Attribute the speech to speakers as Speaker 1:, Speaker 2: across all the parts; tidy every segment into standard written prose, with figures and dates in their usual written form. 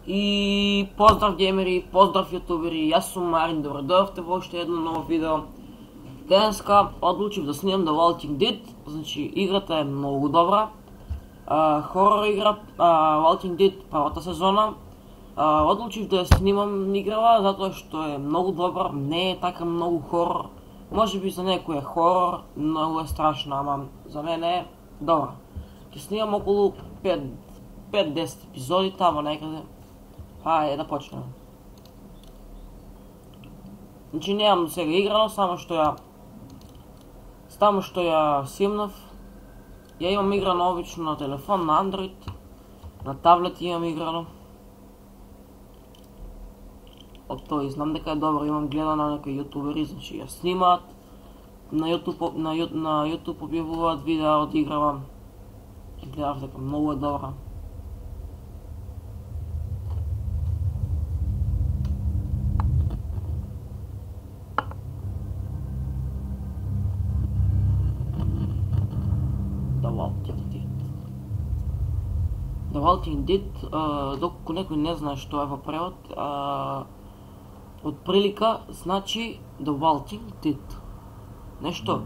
Speaker 1: И поздрав геймери, поздрав ютубери, аз съм Марин, добре дойдохте в още едно ново видео. Днеска отлучих да снимам The Walking Dead, значи играта е много добра. Хорор игра, Walking Dead първата сезона. Отлучих да я снимам играла, затоа што е много добра, не е така много хорор. Може би за некој е хорор, много е страшна, ама за мен е добра. Ќе снимам около 5-10 епизоди тамо некаде. Хайде да почнем. Значи нямам сега играно, само што ја симнав. Ја имам играно обично на телефон, на Android, на таблет имам играно. Од тој знам дека е добро, имам гледано на некои ютубери, значи ја снимаат. На YouTube објавуваат видеа од играва. И гледав дека многу е добра. The Walking Dead, доколку некој не знае што е во превод, од прилика значи The Walking Dead. Нешто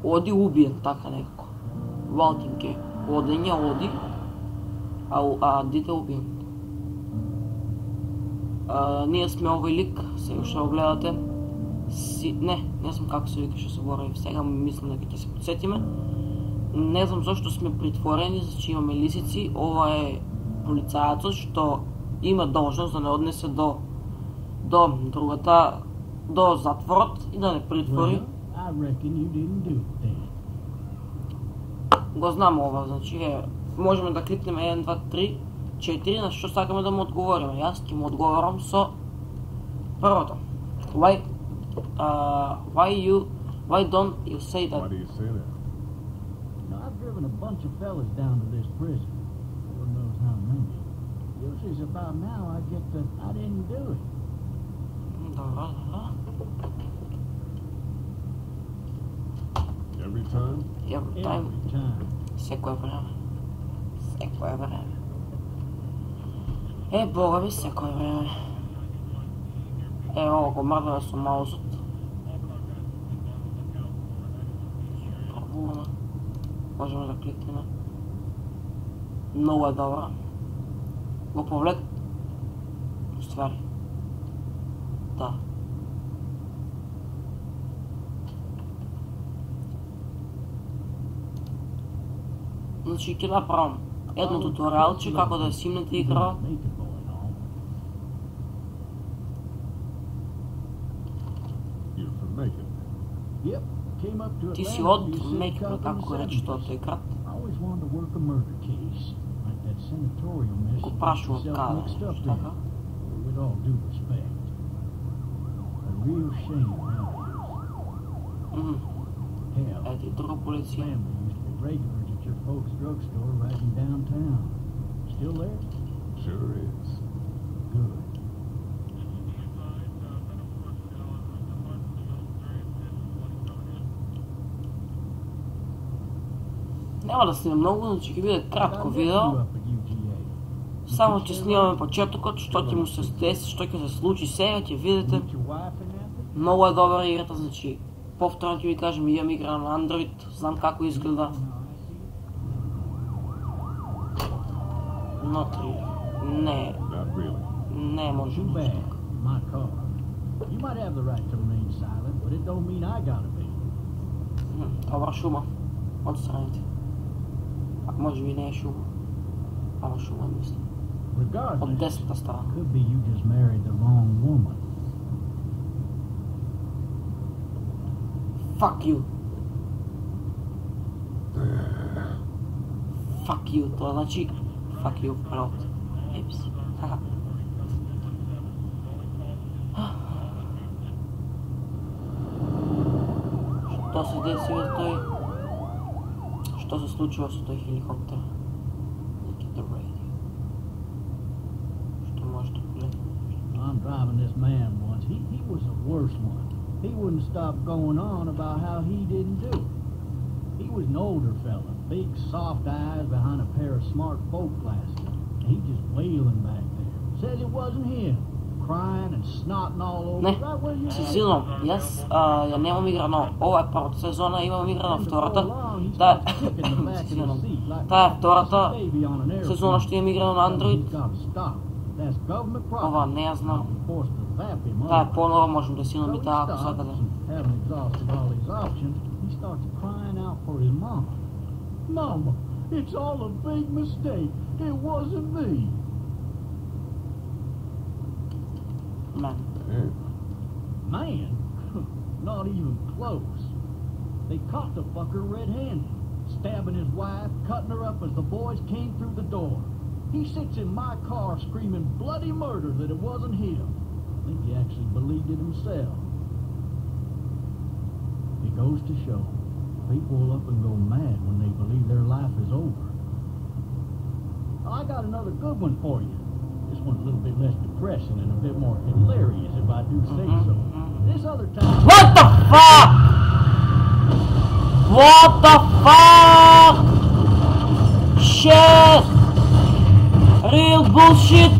Speaker 1: оди убиен, така некако. Walking е одење, оди, а Dead е убиен. Ние сме овој лик, сега што го гледате. Не знам како се викаше, се борав, сега мислам дека ќе се подсетиме. Не знам зашто сме притворени, значи имаме лисици. Ова е полицајацот што има должност да не однесе до другата, до затворот и да не притвори. Го знам ова, значи можеме да кликнеме 1, 2, 3, 4, на што сакаме да му одговориме. Јас ќе му одговорам со првото. Why don't you say that?
Speaker 2: Why do you say that? I've driven a bunch of fellas down to this prison. Lord knows how many. Usually it's about now I get that I didn't do it. Every time?
Speaker 1: Every time. Секој време. Бога ми, секој време. Ово го мрдаме со маузот. Пробуваме. Можеме да кликнеме. Много е добра. Го повлек. Ствари. Да. Значи ќе направам едно туториалче како да ја симнете игра. Ти си од Мекико, како го рече тоа тој град. Го прашуват каде, што така? Ето и друга полиција. Няма да снимам многу, значи ќе биде кратко видео. Само ќе снимаме почетокот, што ќе му се деси, што ќе се случи сега, ќе видите. Многу е добра играта, значи повторно ќе ви кажем, имам игра на Android, знам како изгледа. Не може да е добра шума од страните. Може би не е шума. Ама шума мисля. Од десната страна. Fuck you. Fuck you, тоа значи fuck you в превод. Епс. Што се деси во тој? Што се случува со тој хеликоптер? Look at the radio. Што може да погледне? I'm driving this man once. He was the worst one. He wouldn't stop going on about how he didn't do it. He was an older fella, big soft eyes behind a pair of smart folk glasses. He just wailing back there.
Speaker 2: Says it wasn't him. Crying and snotting all over.
Speaker 1: Не,
Speaker 2: Right where you
Speaker 1: си
Speaker 2: had
Speaker 1: взимам. И аз я нямам играно. Ова е първата сезона, имам играна втората. Тая е втората сезона, ще имам играно на Android. Ова не я знам. Тая е по-нова, можем да си имам и тая, ако сакате.
Speaker 2: Mama, it's all a big mistake. It wasn't me.
Speaker 1: Man.
Speaker 2: Man? Not even close. They caught the fucker red-handed, stabbing his wife, cutting her up as the boys came through the door. He sits in my car screaming bloody murder that it wasn't him. I think he actually believed it himself. It goes to show, people will up and go mad when they believe their life is over. I got another good one for you. This one's a little bit less depressing and a bit more hilarious, if I do say so. This other time...
Speaker 1: What the fuck? What the fuck? Shit! Real bullshit!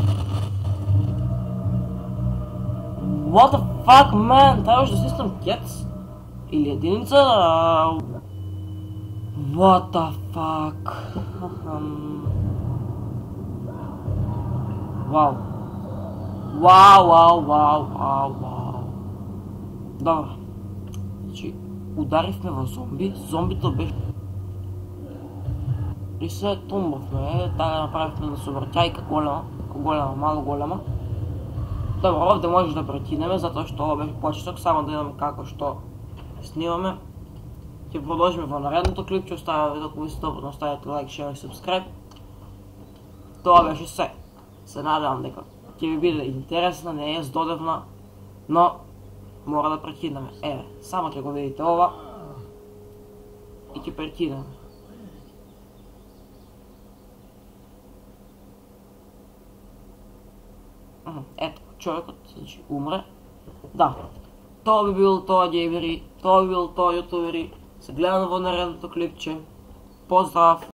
Speaker 1: What the fuck, man? Трябваше да систем кец? Или единица? What the fuck? Вау. Вау. Добре. Значи, ударихме в зомби. Зомбито беше... И се тумбахме. Тая направихме на съвъртяйка голема, мало голема. Добре, овде може да претинеме, затоа што ова беше почеток, само да имаме како што снимаме. Ќе продолжиме во наредното клипче, оставя видео, ако ви се добро, оставяте лайк, шер и сабскрайб. Тоа беше се. Се надевам дека ќе ви биде интересна, не е здодевна, но мора да прекинеме. Еве, само ќе го видите ова и ќе прекинеме. Ето, човекот, значи, умре. Да, тоа би бил тоа геймери, тоа би бил тоа ютубери. Се гледаме во наредното клипче. Поздрав!